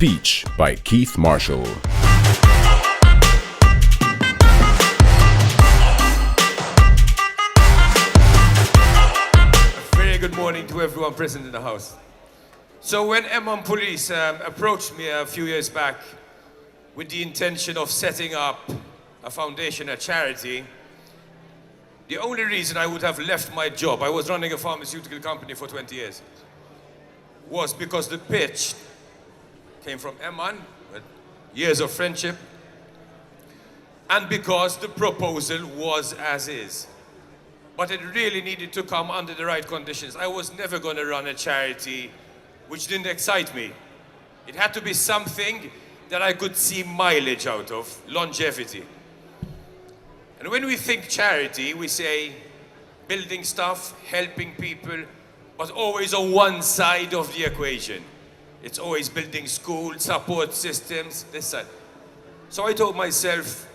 Speech by Keith Marshall. Very good morning to everyone present in the house. So when Eman Pulis approached me a few years back with the intention of setting up a foundation, a charity, the only reason I would have left my job, I was running a pharmaceutical company for 20 years, was because the pitch came from Eman, with years of friendship, and because the proposal was as is. But it really needed to come under the right conditions. I was never going to run a charity which didn't excite me. It had to be something that I could see mileage out of, longevity. And when we think charity, we say building stuff, helping people, but always on one side of the equation. It's always building schools, support systems, this side. So I told myself,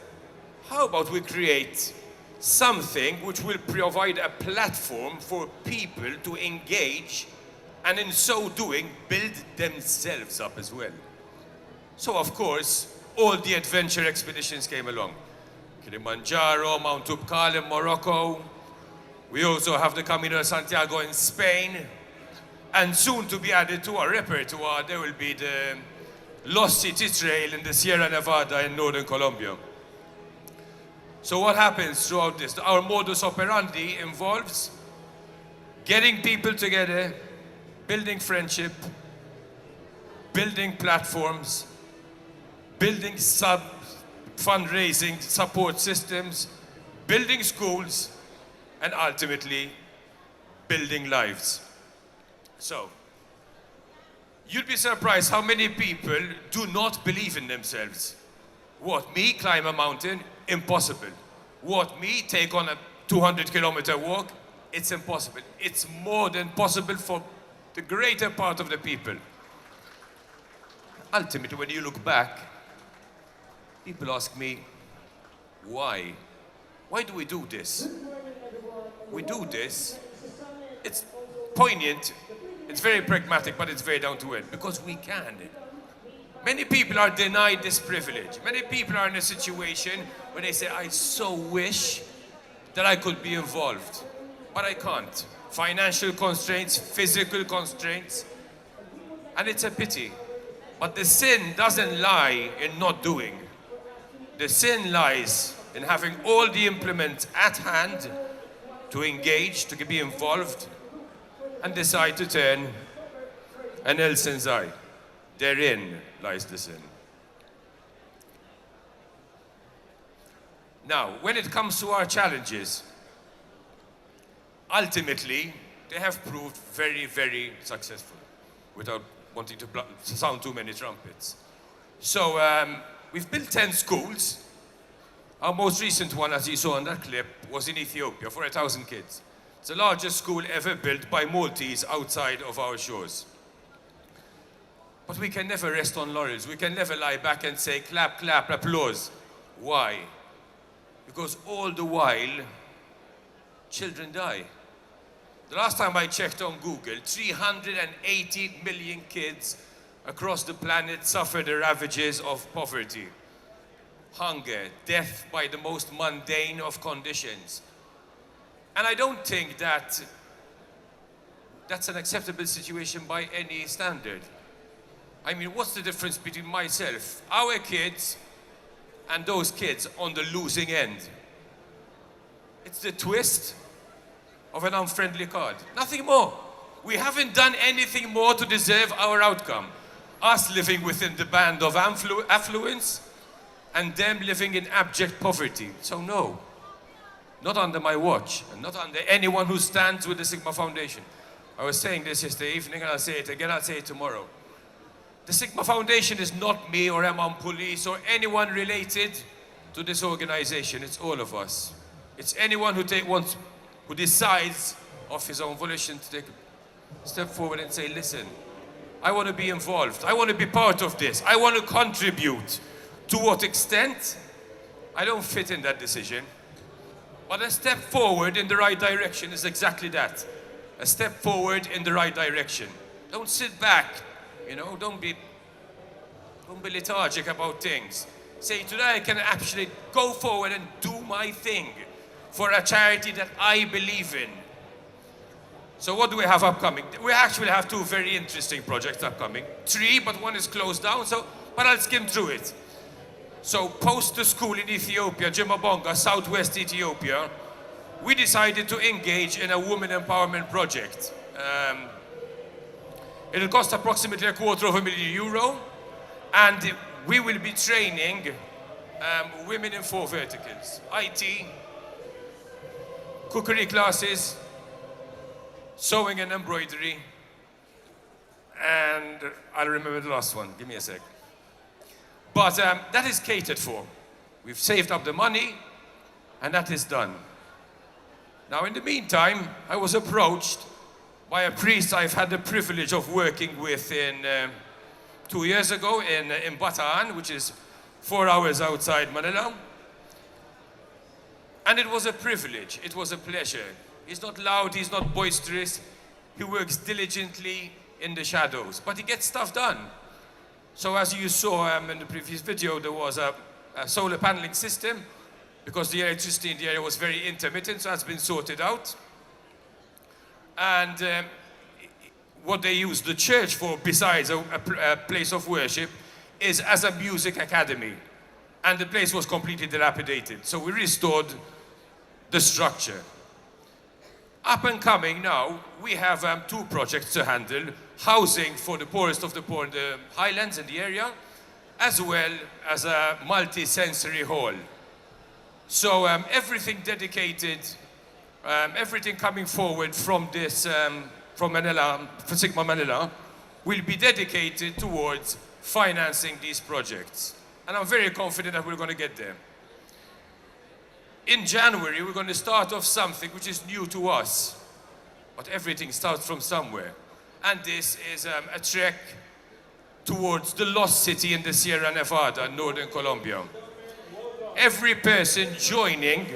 how about we create something which will provide a platform for people to engage and in so doing build themselves up as well. So of course, all the adventure expeditions came along. Kilimanjaro, Mount Toubkal in Morocco. We also have the Camino de Santiago in Spain. And soon to be added to our repertoire, there will be the Lost City Trail in the Sierra Nevada in northern Colombia. So what happens throughout this? Our modus operandi involves getting people together, building friendship, building platforms, building fundraising support systems, building schools, and ultimately building lives. So, you'd be surprised how many people do not believe in themselves. What, me climb a mountain? Impossible. What, me take on a 200-kilometer walk? It's impossible. It's more than possible for the greater part of the people. Ultimately, when you look back, people ask me, why? Why do we do this? We do this. It's poignant, it's very pragmatic, but it's very down to earth, because we can. Many people are denied this privilege. Many people are in a situation where they say, I so wish that I could be involved, but I can't. Financial constraints, physical constraints, and it's a pity. But the sin doesn't lie in not doing. The sin lies in having all the implements at hand to engage, to be involved, and decide to turn an Nelson's eye. Therein lies the sin. Now, when it comes to our challenges, ultimately, they have proved very, very successful, without wanting to sound too many trumpets. So, we've built 10 schools. Our most recent one, as you saw in that clip, was in Ethiopia for 1,000 kids. It's the largest school ever built by Maltese outside of our shores. But we can never rest on laurels. We can never lie back and say, clap, clap, applause. Why? Because all the while, children die. The last time I checked on Google, 380 million kids across the planet suffer the ravages of poverty, hunger, death by the most mundane of conditions. And I don't think that that's an acceptable situation by any standard. I mean, what's the difference between myself, our kids, and those kids on the losing end? It's the twist of an unfriendly card. Nothing more. We haven't done anything more to deserve our outcome. Us living within the band of affluence, and them living in abject poverty. So no, not under my watch, and not under anyone who stands with the SiGMA Foundation. I was saying this yesterday evening, and I'll say it again, I'll say it tomorrow. The SiGMA Foundation is not me or Eman Pulis or anyone related to this organization. It's all of us. It's anyone who decides of his own volition to take a step forward and say, listen, I want to be involved. I want to be part of this. I want to contribute. To what extent? I don't fit in that decision. But a step forward in the right direction is exactly that. A step forward in the right direction. Don't sit back, don't be Don't be lethargic about things. Say, today I can actually go forward and do my thing for a charity that I believe in. So what do we have upcoming? We actually have 2 very interesting projects upcoming. 3, but one is closed down, but I'll skim through it. So post the school in Ethiopia, Jimabonga, southwest Ethiopia, we decided to engage in a women empowerment project. It'll cost approximately €250,000, and we will be training women in 4 verticals: IT, cookery classes, sewing and embroidery, and I'll remember the last one. Give me a sec. But that is catered for. We've saved up the money, and that is done. Now, in the meantime, I was approached by a priest I've had the privilege of working with 2 years ago in Bataan, which is 4 hours outside Manila. And it was a privilege, it was a pleasure. He's not loud, he's not boisterous, he works diligently in the shadows, but he gets stuff done. So as you saw in the previous video, there was a solar paneling system, because the electricity in the area was very intermittent, so that's been sorted out. And what they use the church for, besides a place of worship, is as a music academy. And the place was completely dilapidated, so we restored the structure. Up and coming now, we have 2 projects to handle: housing for the poorest of the poor in the highlands in the area, as well as a multi-sensory hall. So everything dedicated, everything coming forward from this, from Manila, for SiGMA Manila, will be dedicated towards financing these projects. And I'm very confident that we're going to get there. In January, we're going to start off something which is new to us, but everything starts from somewhere. And this is a trek towards the lost city in the Sierra Nevada, northern Colombia. Every person joining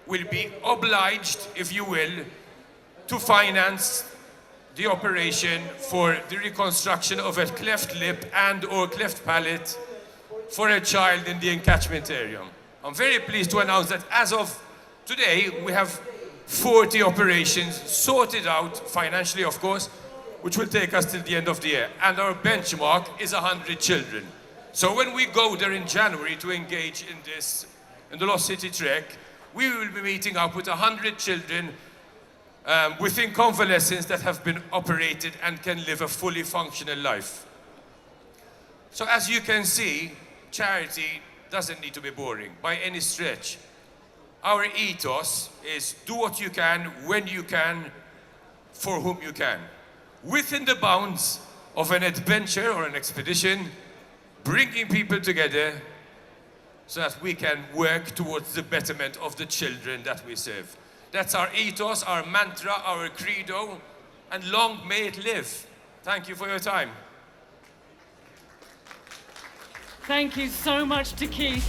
will be obliged, if you will, to finance the operation for the reconstruction of a cleft lip and/or cleft palate for a child in the encatchment area. I'm very pleased to announce that as of today, we have 40 operations sorted out, financially of course, which will take us till the end of the year. And our benchmark is 100 children. So when we go there in January to engage in the Lost City Trek, we will be meeting up with 100 children within convalescence that have been operated and can live a fully functional life. So as you can see, charity doesn't need to be boring by any stretch. Our ethos is do what you can, when you can, for whom you can, within the bounds of an adventure or an expedition, bringing people together so that we can work towards the betterment of the children that we serve. That's our ethos, our mantra, our credo, and long may it live. Thank you for your time. Thank you so much to Keith.